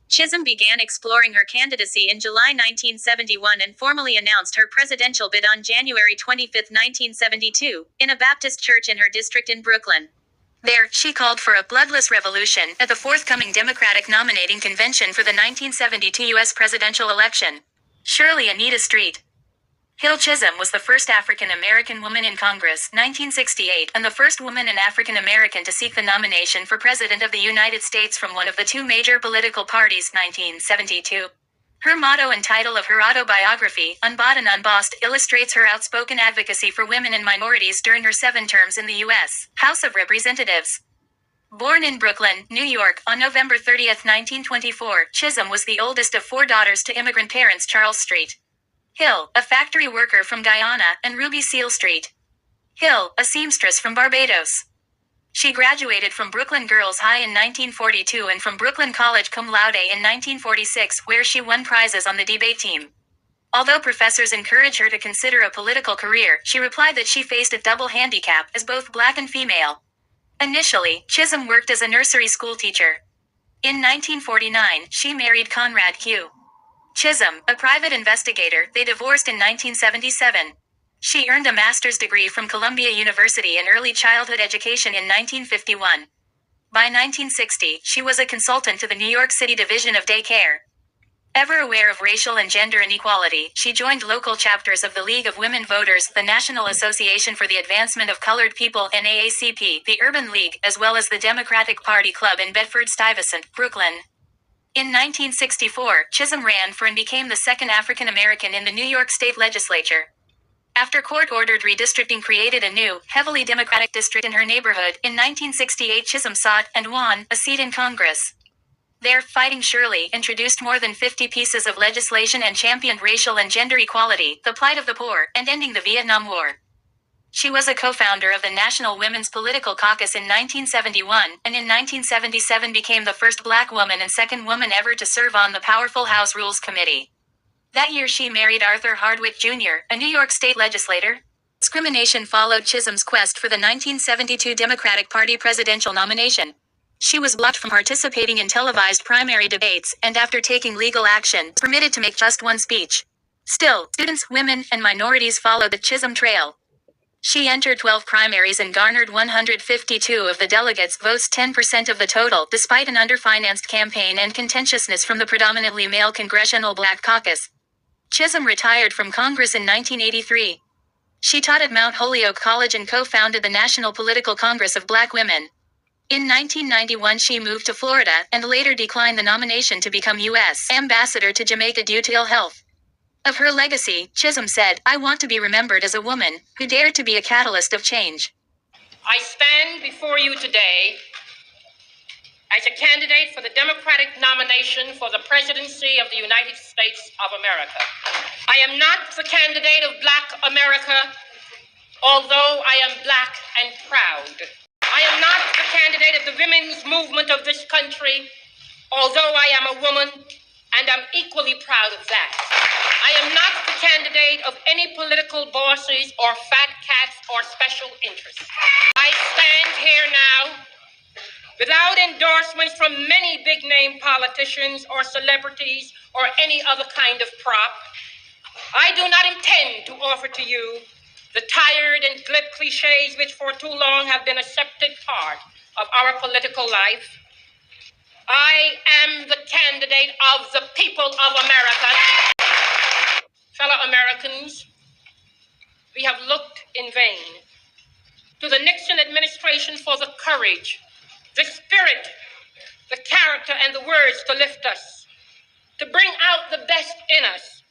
Chisholm began exploring her candidacy in July 1971 and formally announced her presidential bid on January 25, 1972, in a Baptist church in her district in Brooklyn. There, she called for a bloodless revolution at the forthcoming Democratic nominating convention for the 1972 U.S. presidential election. Shirley Anita Street Hill Chisholm was the first African-American woman in Congress, 1968, and the first woman and African-American to seek the nomination for President of the United States from one of the two major political parties, 1972. Her motto and title of her autobiography, Unbought and Unbossed, illustrates her outspoken advocacy for women and minorities during her 7 terms in the U.S. House of Representatives. Born in Brooklyn, New York, on November 30, 1924, Chisholm was the oldest of 4 daughters to immigrant parents Charles Street Hill, a factory worker from Guyana, and Ruby Seal Street Hill, a seamstress from Barbados. She graduated from Brooklyn Girls High in 1942 and from Brooklyn College cum laude in 1946, where she won prizes on the debate team. Although professors encouraged her to consider a political career, she replied that she faced a double handicap as both black and female. Initially, Chisholm worked as a nursery school teacher. In 1949, she married Conrad Q. Chisholm, a private investigator. They divorced in 1977. She earned a master's degree from Columbia University in early childhood education in 1951. By 1960, she was a consultant to the New York City Division of Daycare. Ever aware of racial and gender inequality, she joined local chapters of the League of Women Voters, the National Association for the Advancement of Colored People, NAACP, the Urban League, as well as the Democratic Party Club in Bedford-Stuyvesant, Brooklyn. In 1964, Chisholm ran for and became the second African American in the New York State Legislature. After court-ordered redistricting created a new, heavily Democratic district in her neighborhood, in 1968 Chisholm sought, and won, a seat in Congress. There, Fighting Shirley introduced more than 50 pieces of legislation and championed racial and gender equality, the plight of the poor, and ending the Vietnam War. She was a co-founder of the National Women's Political Caucus in 1971, and in 1977 became the first black woman and second woman ever to serve on the powerful House Rules Committee. That year she married Arthur Hardwick Jr., a New York State legislator. Discrimination followed Chisholm's quest for the 1972 Democratic Party presidential nomination. She was blocked from participating in televised primary debates, and after taking legal action, was permitted to make just one speech. Still, students, women, and minorities followed the Chisholm trail. She entered 12 primaries and garnered 152 of the delegates' votes, 10% of the total, despite an underfinanced campaign and contentiousness from the predominantly male Congressional Black Caucus. Chisholm retired from Congress in 1983. She taught at Mount Holyoke College and co-founded the National Political Congress of Black Women. In 1991 she moved to Florida, and later declined the nomination to become U.S. Ambassador to Jamaica due to ill health. Of her legacy, Chisholm said, "I want to be remembered as a woman who dared to be a catalyst of change." I stand before you today as a candidate for the Democratic nomination for the presidency of the United States of America. I am not the candidate of Black America, although I am Black and proud. I am not the candidate of the women's movement of this country, although I am a woman, and I'm equally proud of that. I am not the candidate of any political bosses or fat cats or special interests. I stand here now without endorsements from many big-name politicians or celebrities or any other kind of prop. I do not intend to offer to you the tired and glib cliches which for too long have been a accepted part of our political life. I am the candidate of the people of America. Fellow Americans, we have looked in vain to the Nixon administration for the courage, the spirit, the character, and the words to lift us, to bring out the best in us,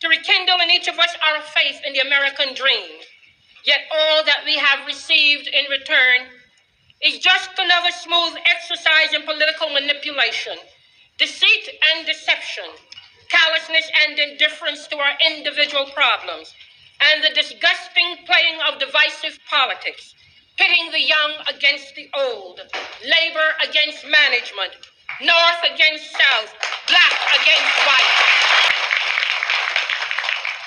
to rekindle in each of us our faith in the American dream. Yet all that we have received in return is just another smooth exercise in political manipulation, deceit and deception, callousness and indifference to our individual problems, and the disgusting playing of divisive politics, pitting the young against the old, labor against management, north against south, black against white.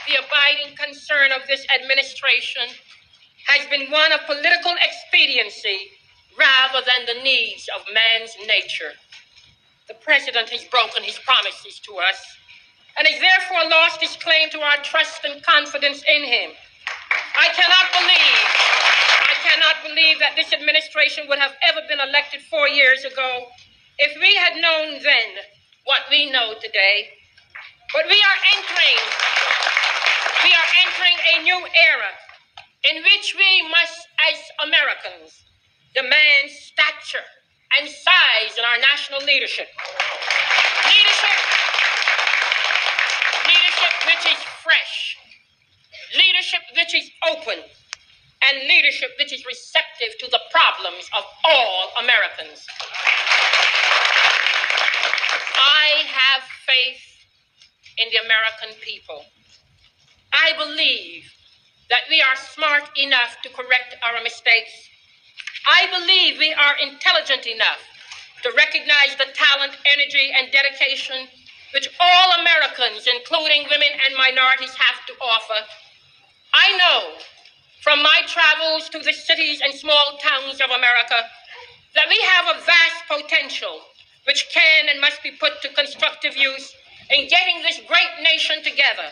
The abiding concern of this administration has been one of political expediency rather than the needs of man's nature. the president has broken his promises to us and has therefore lost his claim to our trust and confidence in him. I cannot believe that this administration would have ever been elected 4 years ago if we had known then what we know today. But we are entering a new era in which we must, as Americans, demand stature and size in our national leadership. Leadership which is fresh, leadership which is open, and leadership which is receptive to the problems of all Americans. I have faith in the American people. I believe that we are smart enough to correct our mistakes. I believe we are intelligent enough to recognize the talent, energy, and dedication which all Americans, including women and minorities, have to offer. I know from my travels to the cities and small towns of America that we have a vast potential which can and must be put to constructive use in getting this great nation together.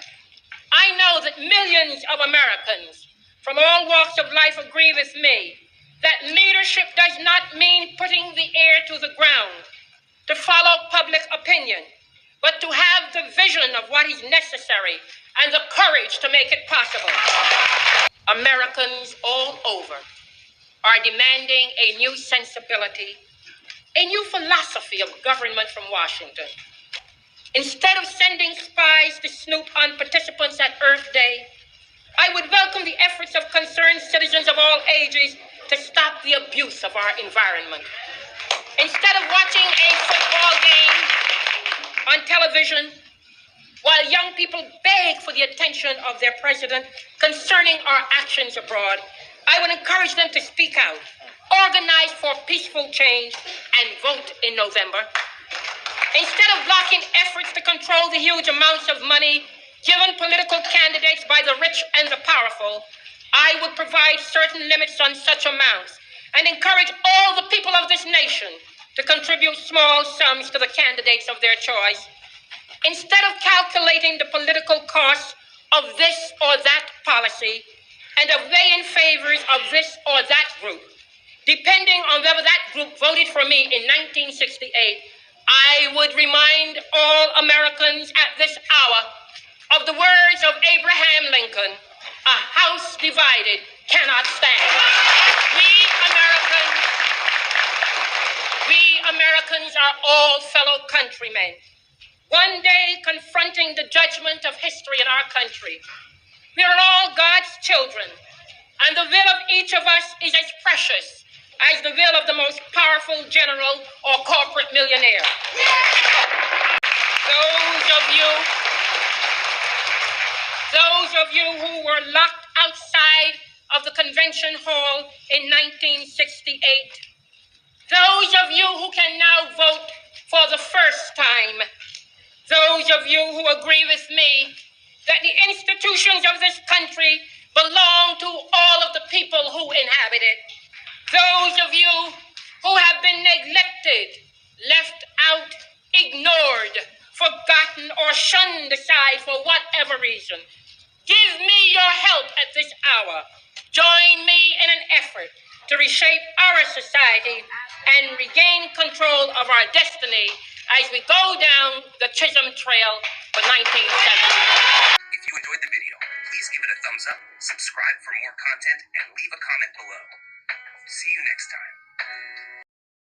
I know that millions of Americans from all walks of life agree with me that leadership does not mean putting the ear to the ground to follow public opinion, but to have the vision of what is necessary and the courage to make it possible. Americans all over are demanding a new sensibility, a new philosophy of government from Washington. Instead of sending spies to snoop on participants at Earth Day, I would welcome the efforts of concerned citizens of all ages to stop the abuse of our environment. Instead of watching a football game on television while young people beg for the attention of their president concerning our actions abroad, I would encourage them to speak out, organize for peaceful change, and vote in November. Instead of blocking efforts to control the huge amounts of money given political candidates by the rich and the powerful, I would provide certain limits on such amounts and encourage all the people of this nation to contribute small sums to the candidates of their choice. Instead of calculating the political costs of this or that policy and of weighing favors of this or that group, depending on whether that group voted for me in 1968, I would remind all Americans at this hour of the words of Abraham Lincoln, "A house divided cannot stand." We Americans are all fellow countrymen, one day confronting the judgment of history in our country. We are all God's children, and the will of each of us is as precious as the will of the most powerful general or corporate millionaire. Those of you who were locked outside of the convention hall in 1968, those of you who can now vote for the first time, those of you who agree with me that the institutions of this country belong to all of the people who inhabit it, those of you who have been neglected, left out, ignored, forgotten, or shunned aside for whatever reason, give me your help at this hour. Join me in an effort to reshape our society and regain control of our destiny as we go down the Chisholm Trail for 1970. If you enjoyed the video, please give it a thumbs up, subscribe for more content, and leave a comment below. See you next time.